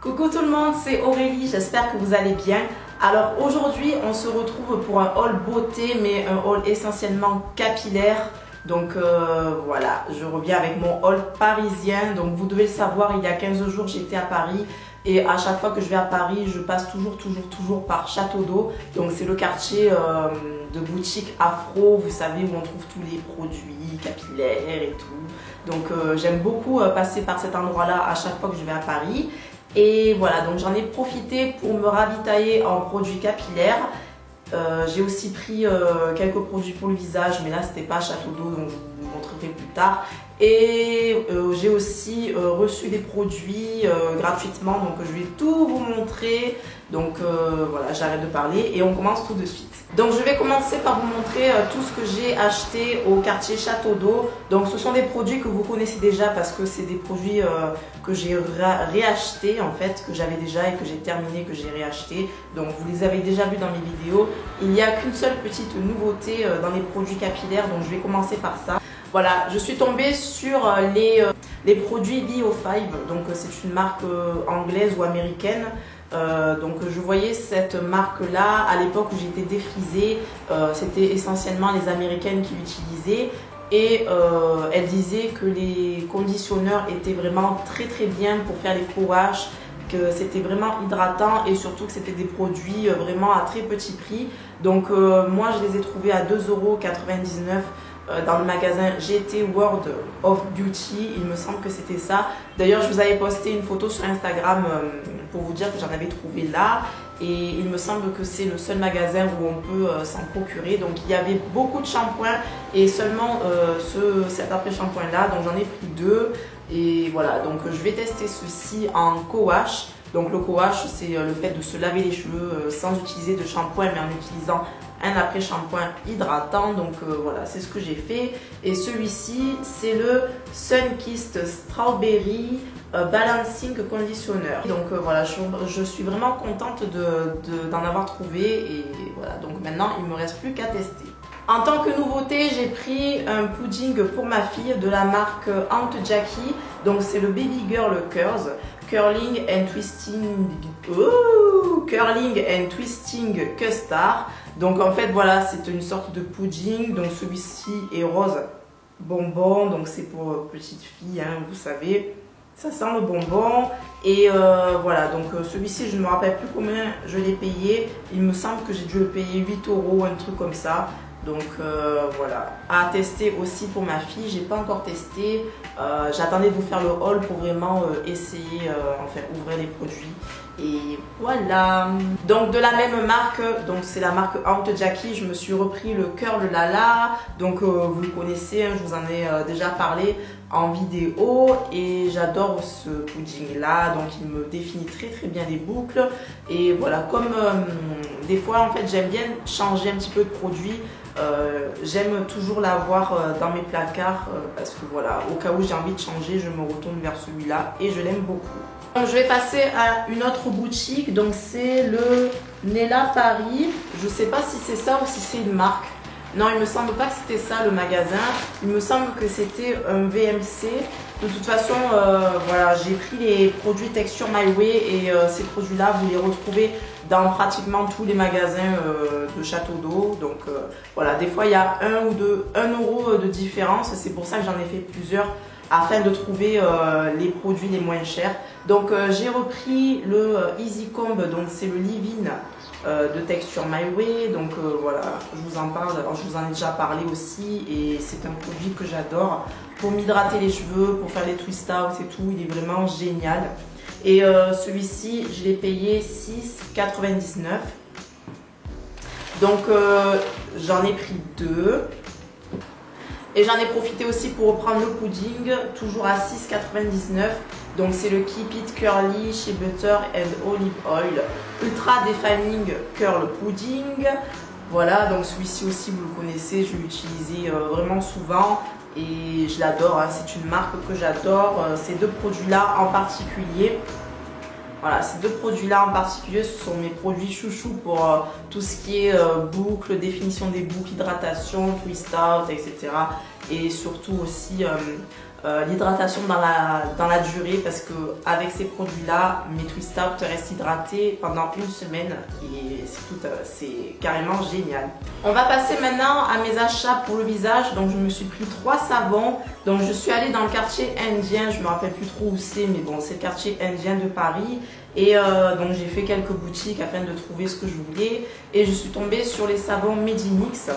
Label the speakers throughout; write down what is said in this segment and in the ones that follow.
Speaker 1: Coucou tout le monde, c'est Aurélie, j'espère que vous allez bien. Alors aujourd'hui on se retrouve pour un haul beauté mais un haul essentiellement capillaire. Donc voilà, je reviens avec mon haul parisien. Donc vous devez le savoir, il y a 15 jours j'étais à Paris. Et à chaque fois que je vais à Paris, je passe toujours par Château d'Eau. Donc c'est le quartier de boutique afro, vous savez, où on trouve tous les produits capillaires et tout. Donc j'aime beaucoup passer par cet endroit-là à chaque fois que je vais à Paris. Et voilà, donc j'en ai profité pour me ravitailler en produits capillaires. J'ai aussi pris quelques produits pour le visage, mais là c'était pas à Château d'Eau, donc je vous montrerai plus tard. Et j'ai aussi reçu des produits gratuitement, donc je vais tout vous montrer. Donc voilà, j'arrête de parler et on commence tout de suite. Donc je vais commencer par vous montrer tout ce que j'ai acheté au quartier Château d'Eau. Donc ce sont des produits que vous connaissez déjà parce que c'est des produits que j'ai réachetés en fait, que j'avais déjà et que j'ai terminé, que j'ai réacheté. Donc vous les avez déjà vus dans mes vidéos. Il n'y a qu'une seule petite nouveauté dans les produits capillaires, donc je vais commencer par ça. Voilà, je suis tombée sur les produits Bio5, donc c'est une marque anglaise ou américaine. Donc je voyais cette marque là à l'époque où j'étais défrisée, c'était essentiellement les américaines qui l'utilisaient et elle disait que les conditionneurs étaient vraiment très bien pour faire les co-wash, que c'était vraiment hydratant et surtout que c'était des produits vraiment à très petit prix. Donc moi je les ai trouvés à 2,99 € dans le magasin GT World of Beauty, il me semble que c'était ça. D'ailleurs, je vous avais posté une photo sur Instagram pour vous dire que j'en avais trouvé là. Et il me semble que c'est le seul magasin où on peut s'en procurer. Donc il y avait beaucoup de shampoings et seulement cet après-shampoing là. Donc j'en ai pris deux. Et voilà, donc je vais tester ceci en co-wash. Donc le co-wash, c'est le fait de se laver les cheveux sans utiliser de shampoing mais en utilisant un après-shampoing hydratant. Donc voilà, c'est ce que j'ai fait. Et celui-ci, c'est le Sunkissed Strawberry Balancing Conditioner. Donc voilà, je suis vraiment contente d'en avoir trouvé. Et voilà, donc maintenant, il ne me reste plus qu'à tester. En tant que nouveauté, j'ai pris un pudding pour ma fille de la marque Aunt Jackie. Donc c'est le Baby Girl Curls. Curling and Twisting Custard. Donc en fait voilà, c'est une sorte de pudding. Donc celui-ci est rose bonbon, donc c'est pour petite fille, hein, vous savez. Ça sent le bonbon. Et voilà, donc celui-ci je ne me rappelle plus combien je l'ai payé. Il me semble que j'ai dû le payer 8 €, un truc comme ça. Donc voilà, à tester aussi pour ma fille, j'ai pas encore testé. J'attendais de vous faire le haul pour vraiment essayer, enfin ouvrir les produits. Et voilà. Donc de la même marque, donc c'est la marque Aunt Jackie, je me suis repris le Curl Lala. Donc vous le connaissez, hein, je vous en ai déjà parlé en vidéo et j'adore ce pudding là. Donc il me définit très bien les boucles. Et voilà, comme des fois en fait j'aime bien changer un petit peu de produit. J'aime toujours l'avoir dans mes placards parce que voilà, au cas où j'ai envie de changer, je me retourne vers celui-là et je l'aime beaucoup. Donc, je vais passer à une autre boutique, donc c'est le Nella Paris. Je ne sais pas si c'est ça ou si c'est une marque. Non, il me semble pas que c'était ça le magasin. Il me semble que c'était un VMC. De toute façon, voilà, j'ai pris les produits Texture My Way et ces produits-là, vous les retrouvez dans pratiquement tous les magasins de Château d'Eau. Donc voilà, des fois il y a 1 ou 1 € de différence. C'est pour ça que j'en ai fait plusieurs afin de trouver les produits les moins chers. Donc j'ai repris le Easy Comb, donc c'est le leave-in de Texture My Way. Donc voilà, je vous en parle, alors, je vous en ai déjà parlé aussi et c'est un produit que j'adore pour m'hydrater les cheveux, pour faire les twist out et tout. Il est vraiment génial. Et celui-ci, je l'ai payé 6,99 €. Donc j'en ai pris deux. Et j'en ai profité aussi pour reprendre le pudding, toujours à 6,99 €. Donc c'est le Keep It Curly chez Butter and Olive Oil Ultra Defining Curl Pudding. Voilà, donc celui-ci aussi vous le connaissez, je l'utilise vraiment souvent et je l'adore, hein. C'est une marque que j'adore. Ces deux produits-là en particulier. Voilà, ces deux produits-là en particulier, ce sont mes produits chouchous pour tout ce qui est boucle, définition des boucles, hydratation, twist out, etc. Et surtout aussi l'hydratation dans la durée, parce que avec ces produits-là, mes Twist Out restent hydratés pendant une semaine et c'est carrément génial. On va passer maintenant à mes achats pour le visage. Donc je me suis pris 3 savons. Donc je suis allée dans le quartier indien, je me rappelle plus trop où c'est, mais bon, c'est le quartier indien de Paris. Et donc j'ai fait quelques boutiques afin de trouver ce que je voulais et je suis tombée sur les savons Medimix.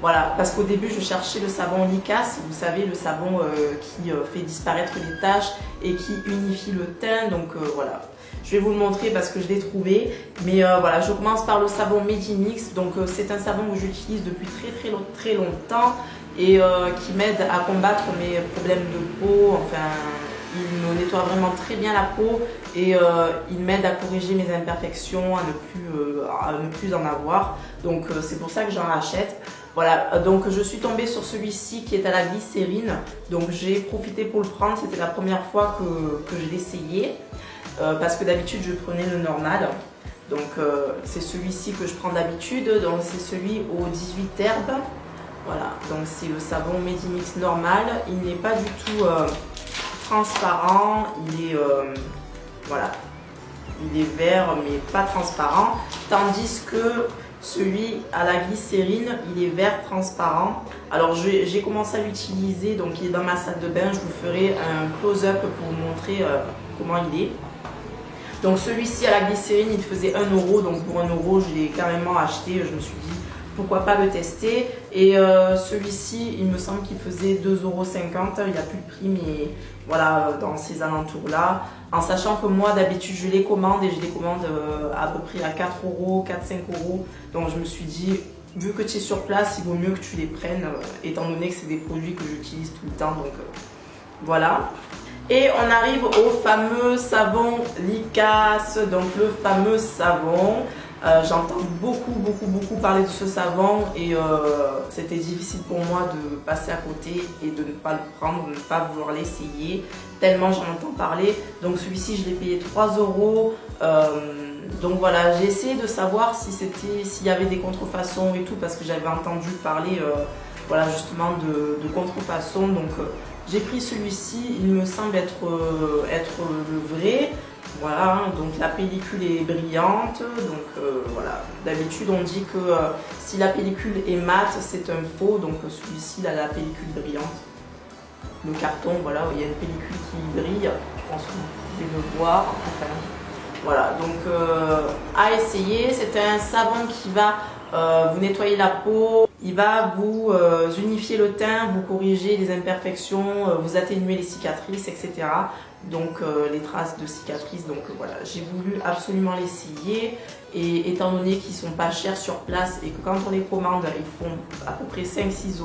Speaker 1: Voilà, parce qu'au début je cherchais le savon Likas, vous savez, le savon qui fait disparaître les taches et qui unifie le teint. Donc voilà, je vais vous le montrer parce que je l'ai trouvé. Mais voilà, je commence par le savon Medimix. Donc c'est un savon que j'utilise depuis très longtemps et qui m'aide à combattre mes problèmes de peau. Enfin, il me nettoie vraiment très bien la peau et il m'aide à corriger mes imperfections, à ne plus en avoir. Donc c'est pour ça que j'en rachète. Voilà, donc je suis tombée sur celui-ci qui est à la glycérine. Donc j'ai profité pour le prendre, c'était la première fois que je l'essayais. Parce que d'habitude je prenais le normal. Donc c'est celui-ci que je prends d'habitude. Donc c'est celui aux 18 herbes. Voilà, donc c'est le savon Medimix normal. Il n'est pas du tout transparent, voilà, il est vert mais pas transparent, tandis que celui à la glycérine, il est vert transparent. Alors j'ai commencé à l'utiliser, donc il est dans ma salle de bain. Je vous ferai un close-up pour vous montrer comment il est. Donc celui-ci à la glycérine, il faisait 1 €, donc pour 1 €, je l'ai carrément acheté. Je me suis dit pourquoi pas le tester. Et celui-ci, il me semble qu'il faisait 2,50 €. Il n'y a plus de prix, mais voilà, dans ces alentours-là. En sachant que moi, d'habitude, je les commande et je les commande à peu près à 4 €, 4-5 €. Donc je me suis dit, vu que tu es sur place, il vaut mieux que tu les prennes, étant donné que c'est des produits que j'utilise tout le temps. Donc voilà. Et on arrive au fameux savon Likas, donc le fameux savon. J'entends beaucoup parler de ce savon et c'était difficile pour moi de passer à côté et de ne pas le prendre, de ne pas vouloir l'essayer, tellement j'en entends parler. Donc celui-ci, je l'ai payé 3 €. Donc voilà, j'ai essayé de savoir s'il y avait des contrefaçons et tout, parce que j'avais entendu parler voilà, justement de contrefaçons. Donc j'ai pris celui-ci, il me semble être le vrai. Voilà, donc la pellicule est brillante. Donc voilà, d'habitude on dit que si la pellicule est mate, c'est un faux. Donc celui-ci, il a la pellicule brillante. Le carton, voilà, il y a une pellicule qui brille. Je pense que vous pouvez le voir. Enfin, voilà, donc à essayer. C'est un savon qui va vous nettoyer la peau, il va vous unifier le teint, vous corriger les imperfections, vous atténuer les cicatrices, etc. Donc les traces de cicatrices. Donc voilà, j'ai voulu absolument l'essayer. Et étant donné qu'ils sont pas chers sur place et que quand on les commande, ils font à peu près 5-6 €,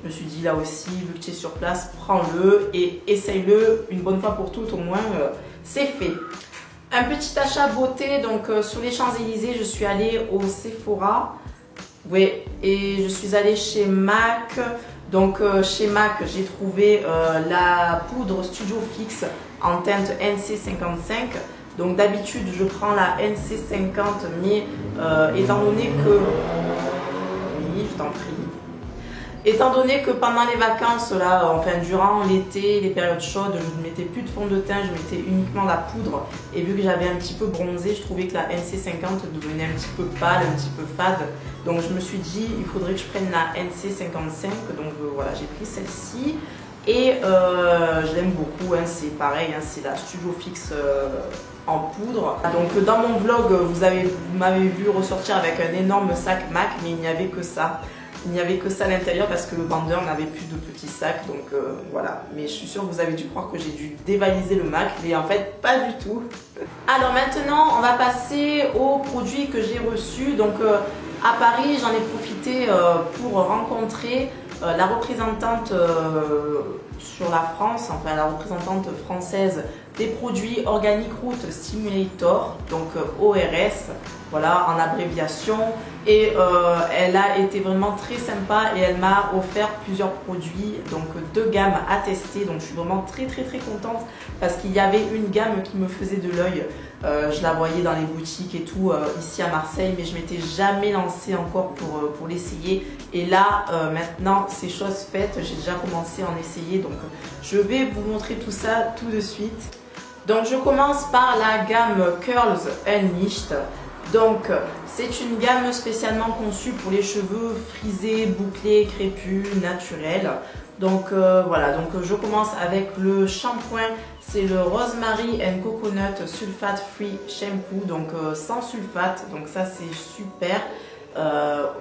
Speaker 1: je me suis dit là aussi, vu que tu es sur place, prends-le et essaye-le une bonne fois pour toutes, au moins c'est fait. Un petit achat beauté, donc sur les Champs-Élysées, je suis allée au Sephora. Oui, et je suis allée chez MAC. Donc chez MAC, j'ai trouvé la poudre Studio Fix en teinte NC55. Donc d'habitude, je prends la NC50, mais étant donné que... Oui, je t'en prie. Étant donné que pendant les vacances, là, enfin durant l'été, les périodes chaudes, je ne mettais plus de fond de teint, je mettais uniquement la poudre. Et vu que j'avais un petit peu bronzé, je trouvais que la NC50 devenait un petit peu pâle, un petit peu fade. Donc je me suis dit, il faudrait que je prenne la NC55. Donc voilà, j'ai pris celle-ci. Et je l'aime beaucoup, hein, c'est pareil, hein, c'est la Studio Fix en poudre. Donc dans mon vlog, vous m'avez vu ressortir avec un énorme sac MAC, mais il n'y avait que ça. Il n'y avait que ça à l'intérieur parce que le vendeur n'avait plus de petits sacs, donc voilà. Mais je suis sûre que vous avez dû croire que j'ai dû dévaliser le MAC, mais en fait pas du tout. Alors maintenant, on va passer aux produits que j'ai reçus. Donc à Paris, j'en ai profité pour rencontrer la représentante sur la France, enfin la représentante française des produits Organic Root Stimulator, donc ORS, voilà, en abréviation. Et elle a été vraiment très sympa et elle m'a offert plusieurs produits, donc 2 gammes à tester. Donc je suis vraiment très contente parce qu'il y avait une gamme qui me faisait de l'œil. Je la voyais dans les boutiques et tout ici à Marseille, mais je m'étais jamais lancée encore pour l'essayer. Et là, maintenant, c'est chose faite. J'ai déjà commencé à en essayer, donc je vais vous montrer tout ça tout de suite. Donc je commence par la gamme Curls Unleashed. Donc c'est une gamme spécialement conçue pour les cheveux frisés, bouclés, crépus, naturels. Donc voilà, donc je commence avec le shampoing, c'est le Rosemary and Coconut Sulfate Free Shampoo, donc sans sulfate, donc ça c'est super.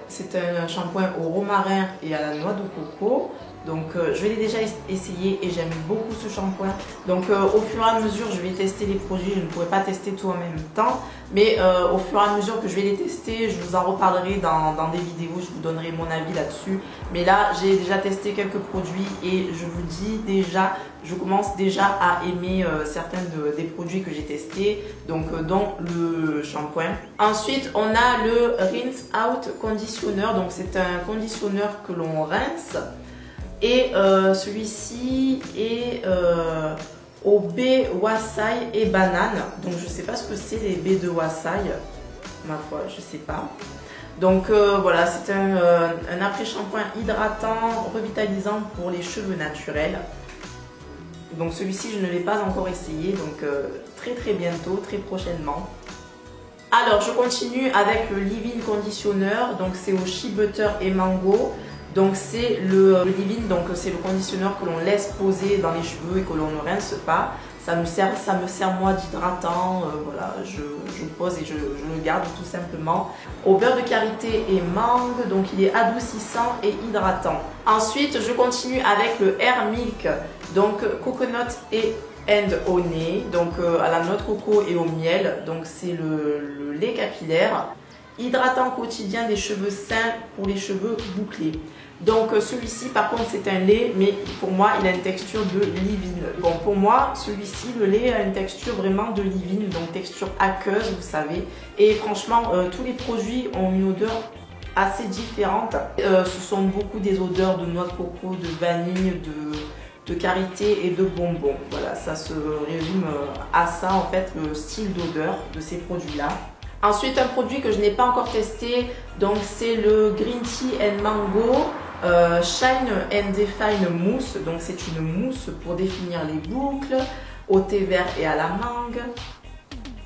Speaker 1: C'est un shampoing au romarin et à la noix de coco. Donc je l'ai déjà essayé et j'aime beaucoup ce shampoing. Donc au fur et à mesure je vais tester les produits, je ne pourrai pas tester tout en même temps. Mais au fur et à mesure que je vais les tester, je vous en reparlerai dans des vidéos, je vous donnerai mon avis là-dessus. Mais là j'ai déjà testé quelques produits et je vous dis déjà, je commence déjà à aimer certains des produits que j'ai testés. Donc dont le shampoing. Ensuite on a le Rinse Out Conditioner, donc c'est un conditionneur que l'on rince. Et celui-ci est au baie Wasai et banane. Donc je sais pas ce que c'est les baies de Wasai, ma foi, je sais pas. Donc voilà, c'est un après-shampoing hydratant, revitalisant pour les cheveux naturels. Donc celui-ci je ne l'ai pas encore essayé, donc très bientôt, très prochainement. Alors je continue avec le Leave-In Conditioner, donc c'est au Shea Butter et Mango. Donc c'est le leave-in, donc c'est le conditionneur que l'on laisse poser dans les cheveux et que l'on ne rince pas. Ça me sert moi d'hydratant, voilà, je pose et je le garde tout simplement. Au beurre de karité et mangue, donc il est adoucissant et hydratant. Ensuite je continue avec le Hair Milk, donc coconut et honey, donc à la noix de coco et au miel, donc c'est le lait capillaire. Hydratant quotidien des cheveux sains pour les cheveux bouclés. Donc celui-ci par contre c'est un lait, mais pour moi il a une texture de leave-in. Bon pour moi celui-ci, le lait a une texture vraiment de leave-in, donc texture aqueuse vous savez. Et franchement tous les produits ont une odeur assez différente. Ce sont beaucoup des odeurs de noix de coco, de vanille, de karité et de bonbons. Voilà, ça se résume à ça en fait, le style d'odeur de ces produits-là. Ensuite, un produit que je n'ai pas encore testé, donc c'est le Green Tea and Mango Shine and Define Mousse. Donc c'est une mousse pour définir les boucles au thé vert et à la mangue.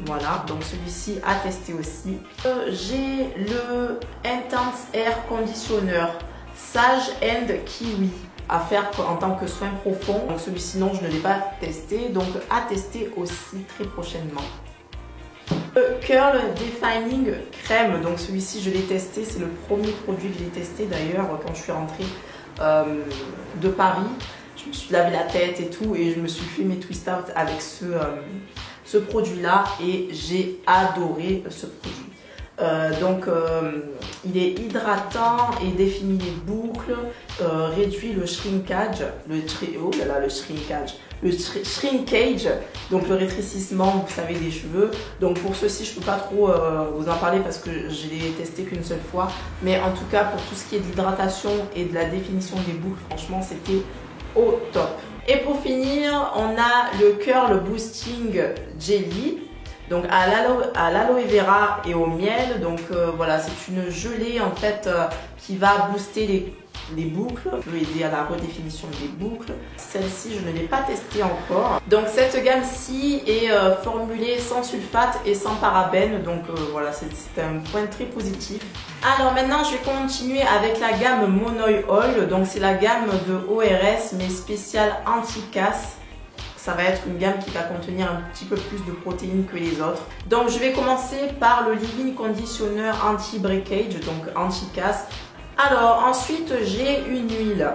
Speaker 1: Voilà, donc celui-ci à tester aussi. J'ai le Intense Air Conditioner Sage and Kiwi à faire en tant que soin profond. Donc celui-ci non, je ne l'ai pas testé, donc à tester aussi très prochainement. Le Curl Defining Crème, donc celui-ci je l'ai testé, c'est le premier produit que j'ai testé d'ailleurs quand je suis rentrée de Paris. Je me suis lavé la tête et tout et je me suis fait mes twist out avec ce produit là et j'ai adoré ce produit. Il est hydratant et définit les boucles, réduit le shrinkage, le shrinkage, donc le rétrécissement, vous savez, des cheveux. Donc pour ceci, je ne peux pas trop vous en parler parce que je l'ai testé qu'une seule fois. Mais en tout cas, pour tout ce qui est de l'hydratation et de la définition des boucles, franchement, c'était au top. Et pour finir, on a le Curl Boosting Jelly. Donc à l'aloe vera et au miel. Donc voilà, c'est une gelée en fait qui va booster les boucles, peut aider à la redéfinition des boucles. Celle-ci, je ne l'ai pas testée encore. Donc cette gamme-ci est formulée sans sulfate et sans parabènes. Donc voilà, c'est un point très positif. Alors maintenant, je vais continuer avec la gamme Monoi Oil. Donc c'est la gamme de ORS mais spéciale anti-casse. Ça va être une gamme qui va contenir un petit peu plus de protéines que les autres. Donc je vais commencer par le Leave-In Conditioner Anti-Breakage, donc anti-casse. Alors ensuite j'ai une huile.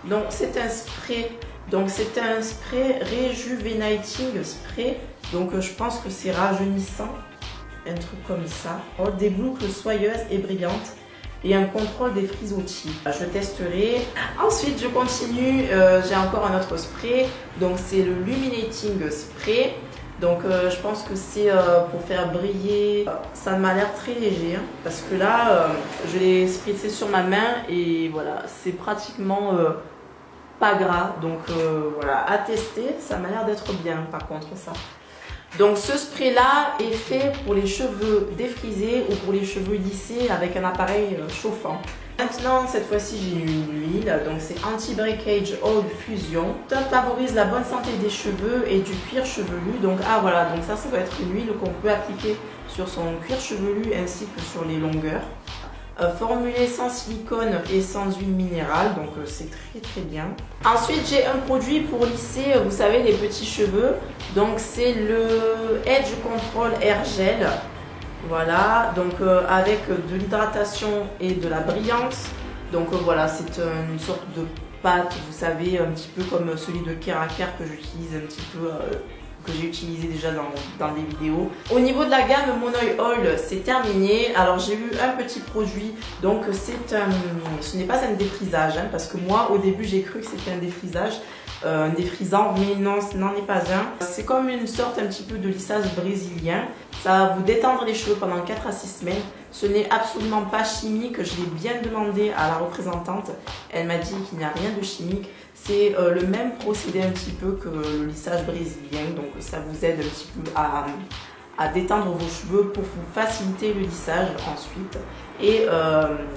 Speaker 1: Donc c'est un spray. Donc c'est un spray Rejuvenating Spray. Donc je pense que c'est rajeunissant. Un truc comme ça. Oh, des boucles soyeuses et brillantes. Et un contrôle des frisottis. Je testerai. Ensuite, je continue. J'ai encore un autre spray. Donc, c'est le Luminating Spray. Donc, je pense que c'est pour faire briller. Ça m'a l'air très léger. Hein, parce que là, je l'ai spritzé sur ma main. Et voilà, c'est pratiquement pas gras. Donc, voilà, à tester. Ça m'a l'air d'être bien, par contre, ça. Donc ce spray là est fait pour les cheveux défrisés ou pour les cheveux lissés avec un appareil chauffant. Maintenant, cette fois-ci, j'ai une huile, donc c'est Anti-Breakage Oil Fusion. Ça favorise la bonne santé des cheveux et du cuir chevelu. Donc voilà, donc ça va être une huile qu'on peut appliquer sur son cuir chevelu ainsi que sur les longueurs. Formulée sans silicone et sans huile minérale, donc c'est très bien. Ensuite, j'ai un produit pour lisser, vous savez, les petits cheveux. Donc c'est le Edge Control Air Gel. Voilà, donc avec de l'hydratation et de la brillance. Donc voilà, c'est une sorte de pâte, vous savez, un petit peu comme celui de Keraker que j'utilise un petit peu, que j'ai utilisé déjà dans des vidéos. Au niveau de la gamme Monoï Oil, c'est terminé. Alors j'ai eu un petit produit, donc ce n'est pas un défrisage, hein, parce que moi au début j'ai cru que c'était un défrisage. Un défrisant, mais non, ce n'en est pas un. C'est comme une sorte un petit peu de lissage brésilien. Ça va vous détendre les cheveux pendant 4 à 6 semaines. Ce n'est absolument pas chimique. Je l'ai bien demandé à la représentante. Elle m'a dit qu'il n'y a rien de chimique. C'est le même procédé un petit peu que le lissage brésilien. Donc ça vous aide un petit peu à détendre vos cheveux pour vous faciliter le lissage ensuite. Et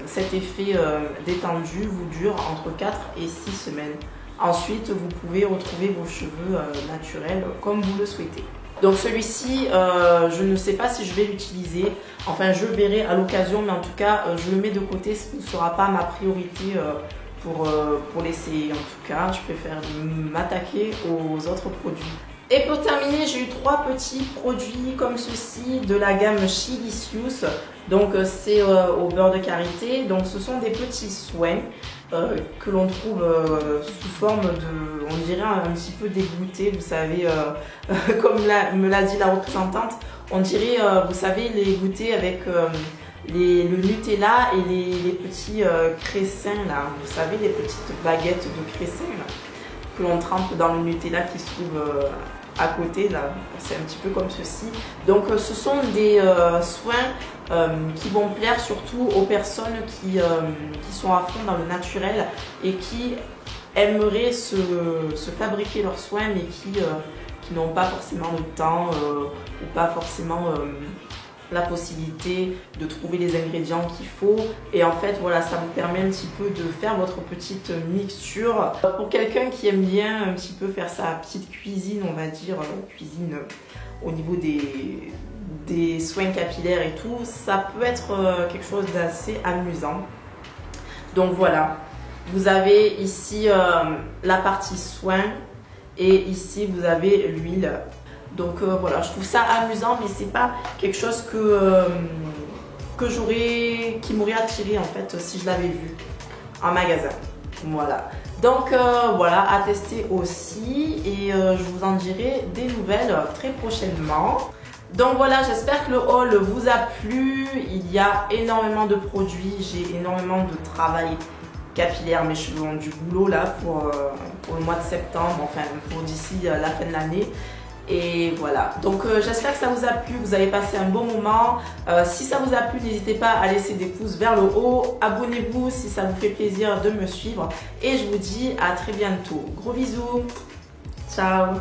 Speaker 1: cet effet détendu vous dure entre 4 et 6 semaines. Ensuite, vous pouvez retrouver vos cheveux naturels comme vous le souhaitez. Donc celui-ci, je ne sais pas si je vais l'utiliser. Enfin, je verrai à l'occasion, mais en tout cas, je le mets de côté. Ce ne sera pas ma priorité pour l'essayer. En tout cas, je préfère m'attaquer aux autres produits. Et pour terminer, j'ai eu 3 petits produits comme ceci de la gamme Chilicious. Donc c'est au beurre de karité. Donc ce sont des petits soins que l'on trouve sous forme de, on dirait un petit peu dégoûté, vous savez, comme me l'a dit la représentante, on dirait, vous savez, les goûters avec le Nutella et les petits cressins là, vous savez, les petites baguettes de cressins là, que l'on trempe dans le Nutella qui se trouve à côté là, c'est un petit peu comme ceci. Donc ce sont des soins qui vont plaire surtout aux personnes qui sont à fond dans le naturel et qui aimeraient se fabriquer leurs soins mais qui n'ont pas forcément le temps ou pas forcément la possibilité de trouver les ingrédients qu'il faut. Et en fait voilà, ça vous permet un petit peu de faire votre petite mixture. Pour quelqu'un qui aime bien un petit peu faire sa petite cuisine, on va dire, cuisine au niveau des soins capillaires et tout, ça peut être quelque chose d'assez amusant. Donc voilà, vous avez ici la partie soins et ici vous avez l'huile. Donc voilà, je trouve ça amusant, mais c'est pas quelque chose qui m'aurait attiré en fait si je l'avais vu en magasin. Voilà. Donc voilà, à tester aussi et je vous en dirai des nouvelles très prochainement. Donc voilà, j'espère que le haul vous a plu. Il y a énormément de produits, j'ai énormément de travail capillaire. Mes cheveux ont du boulot là pour le mois de septembre, enfin pour d'ici la fin de l'année. Et voilà, donc j'espère que ça vous a plu, vous avez passé un bon moment. Si ça vous a plu, n'hésitez pas à laisser des pouces vers le haut. Abonnez-vous si ça vous fait plaisir de me suivre. Et je vous dis à très bientôt. Gros bisous. Ciao.